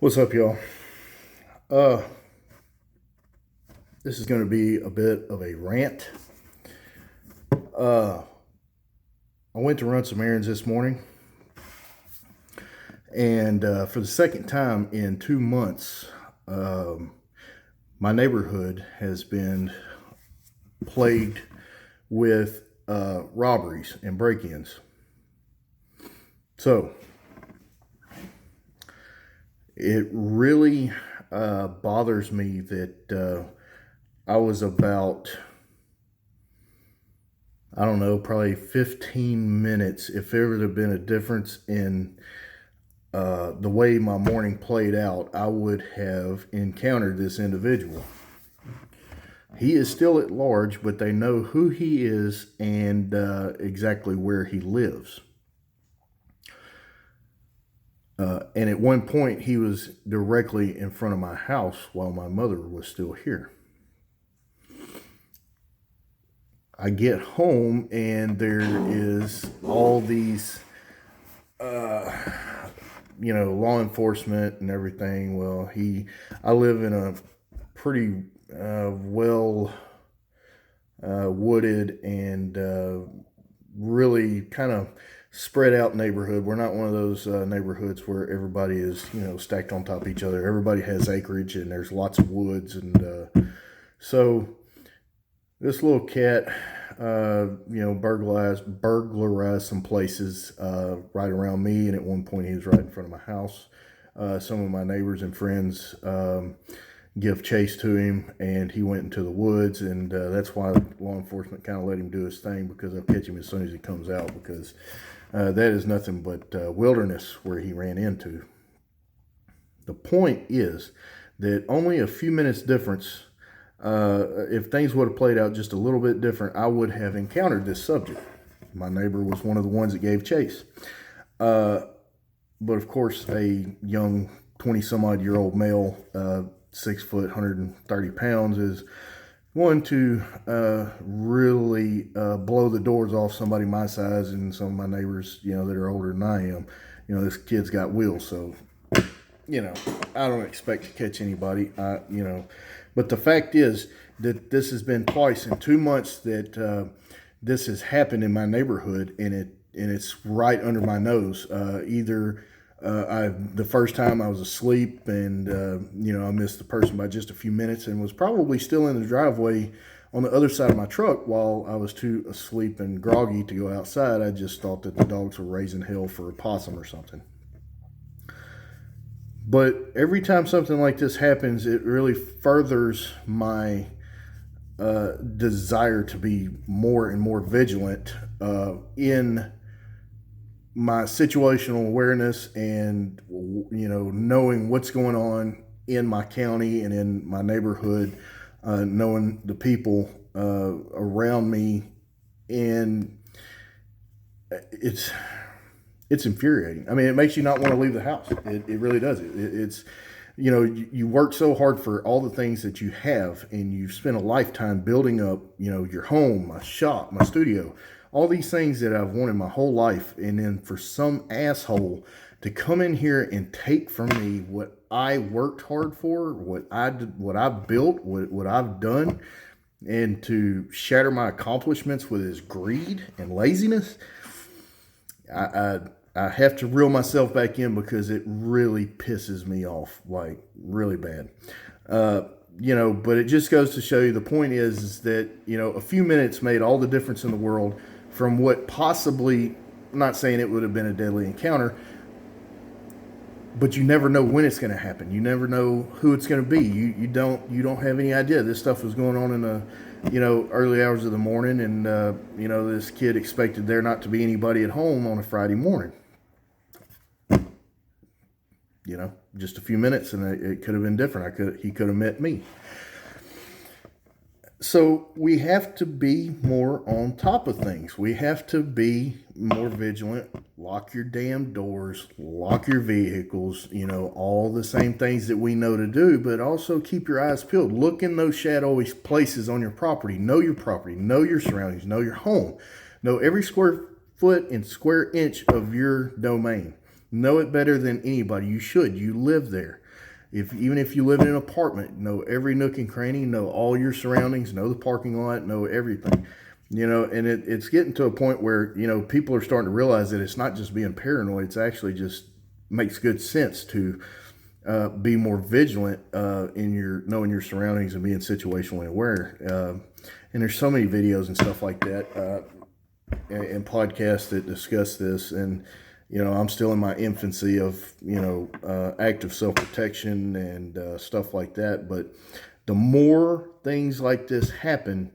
What's up, y'all? Uh, this is going to be a bit of a rant. Uh, I went to run some errands this morning, and for the second time in 2 months, um, my neighborhood has been plagued with robberies and break-ins. So it really bothers me that I was about, I don't know, probably 15 minutes. If there would have been a difference in the way my morning played out, I would have encountered this individual. He is still at large, but they know who he is and exactly where he lives. And at one point, he was directly in front of my house while my mother was still here. I get home and there is all these, law enforcement and everything. Well, I live in a pretty well wooded and really kind of spread out neighborhood. We're not one of those neighborhoods where everybody is, stacked on top of each other. Everybody has acreage and there's lots of woods. And so this little cat, burglarized some places right around me. And at one point he was right in front of my house. Some of my neighbors and friends give chase to him, and he went into the woods. And that's why law enforcement kind of let him do his thing, because they'll catch him as soon as he comes out, because that is nothing but wilderness where he ran into. The point is that only a few minutes difference, if things would have played out just a little bit different, I would have encountered this subject. My neighbor was one of the ones that gave chase. But of course, a young 20-some-odd-year-old male, 6 foot, 130 pounds, is one to really blow the doors off somebody my size and some of my neighbors, that are older than I am. This kid's got wheels, so, I don't expect to catch anybody, But the fact is that this has been twice in 2 months that this has happened in my neighborhood, and it's right under my nose. The first time I was asleep, and I missed the person by just a few minutes, and was probably still in the driveway on the other side of my truck while I was too asleep and groggy to go outside. I just thought that the dogs were raising hell for a possum or something. But every time something like this happens, it really furthers my desire to be more and more vigilant in my situational awareness, and knowing what's going on in my county and in my neighborhood, knowing the people around me. And it's infuriating. I mean, it makes you not want to leave the house. It really does. It's you work so hard for all the things that you have, and you've spent a lifetime building up, your home, my shop, my studio, all these things that I've wanted my whole life. And then for some asshole to come in here and take from me what I worked hard for, what I've built, what I've done, and to shatter my accomplishments with his greed and laziness, I have to reel myself back in, because it really pisses me off, like really bad. But it just goes to show you, the point is that, a few minutes made all the difference in the world from what possibly, I'm not saying it would have been a deadly encounter, but you never know when it's going to happen. You never know who it's going to be. You don't have any idea. This stuff was going on in the, early hours of the morning, and this kid expected there not to be anybody at home on a Friday morning. Just a few minutes, and it could have been different. He could have met me. So we have to be more on top of things. We have to be more vigilant. Lock your damn doors, lock your vehicles, all the same things that we know to do, but also keep your eyes peeled. Look in those shadowy places on your property. Know your property, know your surroundings, know your home. Know every square foot and square inch of your domain. Know it better than anybody. You should. You live there. Even if you live in an apartment, know every nook and cranny, know all your surroundings, know the parking lot, know everything. And it's getting to a point where, people are starting to realize that it's not just being paranoid. It's actually just makes good sense to be more vigilant in your knowing your surroundings and being situationally aware. And there's so many videos and stuff like that and podcasts that discuss this. And I'm still in my infancy of active self-protection and stuff like that. But the more things like this happen,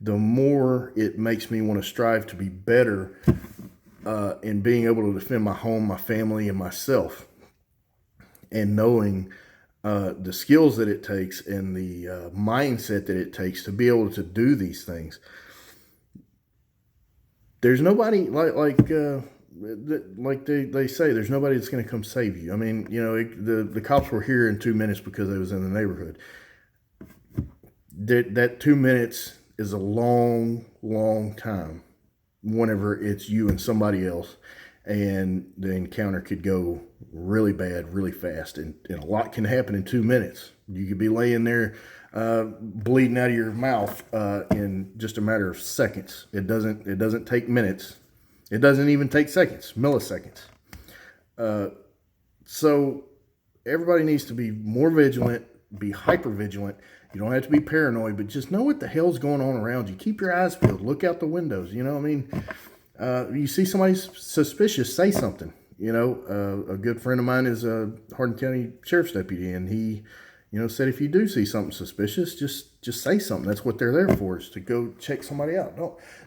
the more it makes me want to strive to be better in being able to defend my home, my family, and myself. And knowing the skills that it takes and the mindset that it takes to be able to do these things. There's nobody like they say, there's nobody that's going to come save you. I mean, the cops were here in 2 minutes because they was in the neighborhood. That 2 minutes is a long, long time whenever it's you and somebody else, and the encounter could go really bad, really fast, and a lot can happen in 2 minutes. You could be laying there bleeding out of your mouth in just a matter of seconds. It doesn't take minutes. It doesn't even take seconds, milliseconds. So everybody needs to be more vigilant, be hyper vigilant. You don't have to be paranoid, but just know what the hell's going on around you. Keep your eyes peeled. Look out the windows. You see somebody suspicious, say something. A good friend of mine is a Hardin County Sheriff's deputy, and he, said if you do see something suspicious, just say something. That's what they're there for, is to go check somebody out.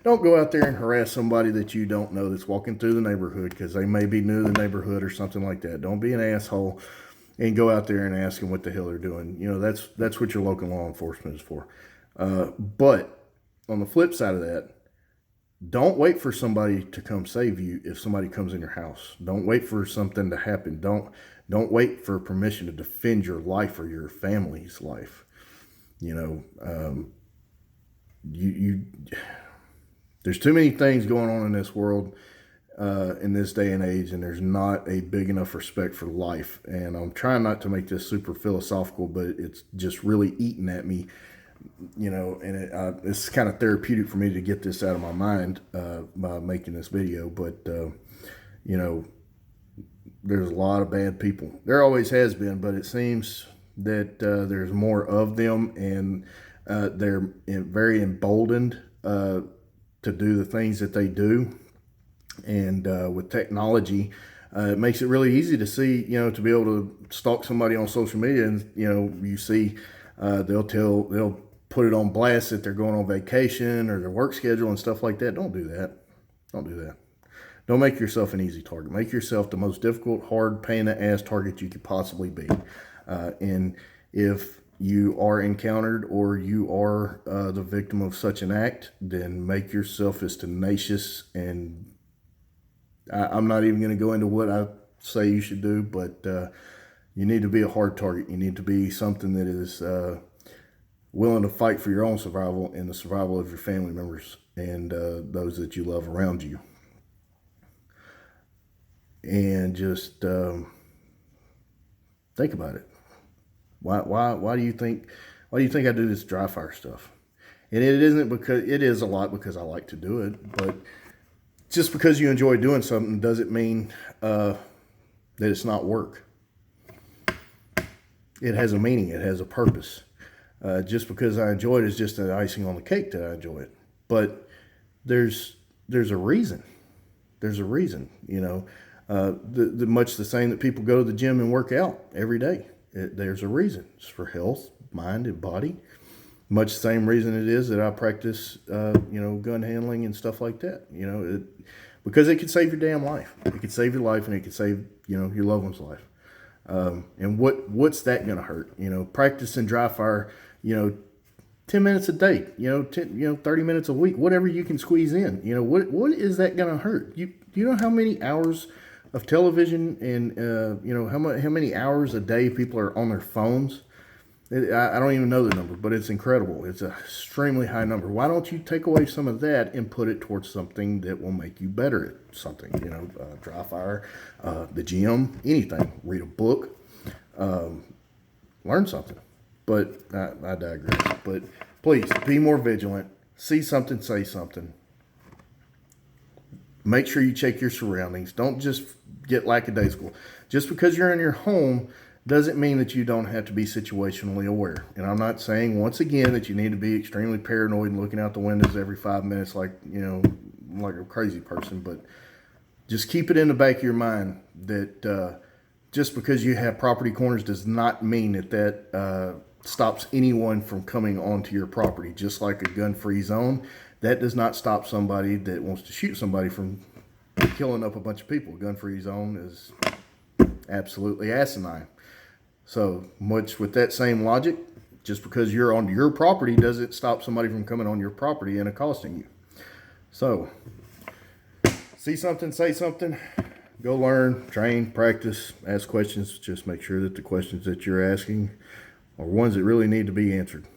Don't go out there and harass somebody that you don't know that's walking through the neighborhood because they may be new to the neighborhood or something like that. Don't be an asshole and go out there and ask them what the hell they're doing. That's what your local law enforcement is for. But on the flip side of that, don't wait for somebody to come save you if somebody comes in your house. Don't wait for something to happen. Don't wait for permission to defend your life or your family's life. There's too many things going on in this world in this day and age, and there's not a big enough respect for life. And I'm trying not to make this super philosophical, but it's just really eating at me. And it's kind of therapeutic for me to get this out of my mind by making this video. But, there's a lot of bad people. There always has been, but it seems that there's more of them, and they're very emboldened to do the things that they do. And with technology, it makes it really easy to see, to be able to stalk somebody on social media. And, you see they'll put it on blast that they're going on vacation or their work schedule and stuff like that. Don't do that. Don't do that. Don't make yourself an easy target. Make yourself the most difficult, hard, pain in the ass target you could possibly be. And if you are encountered or you are the victim of such an act, then make yourself as tenacious. And I'm not even going to go into what I say you should do, but you need to be a hard target. You need to be something that is willing to fight for your own survival and the survival of your family members and those that you love around you. And just think about it. Why do you think I do this dry fire stuff? And it isn't because it is a lot because I like to do it, but just because you enjoy doing something doesn't mean that it's not work. It has a meaning. It has a purpose. Just because I enjoy it is just an icing on the cake that I enjoy it. But there's a reason. There's a reason, much the same that people go to the gym and work out every day. There's a reason. It's for health, mind, and body. Much the same reason it is that I practice, gun handling and stuff like that. Because it could save your damn life. It could save your life, and it could save, your loved one's life. And what's that going to hurt? Practicing dry fire, 10 minutes a day, 30 minutes a week, whatever you can squeeze in. What is that going to hurt? You know how many hours of television and, how many hours a day people are on their phones? I don't even know the number, but it's incredible. It's an extremely high number. Why don't you take away some of that and put it towards something that will make you better at something? You know, dry fire, the gym, anything. Read a book, learn something. But I digress. But please be more vigilant. See something, say something. Make sure you check your surroundings. Don't just get lackadaisical. Just because you're in your home doesn't mean that you don't have to be situationally aware. And I'm not saying, once again, that you need to be extremely paranoid and looking out the windows every 5 minutes like, you know, like a crazy person. But just keep it in the back of your mind that just because you have property corners does not mean that stops anyone from coming onto your property. Just like a gun-free zone, that does not stop somebody that wants to shoot somebody from killing up a bunch of people. Gun-free zone is absolutely asinine. So much with that same logic, just because you're on your property doesn't stop somebody from coming on your property and accosting you. So see something, say something, go learn, train, practice, ask questions. Just make sure that the questions that you're asking are ones that really need to be answered.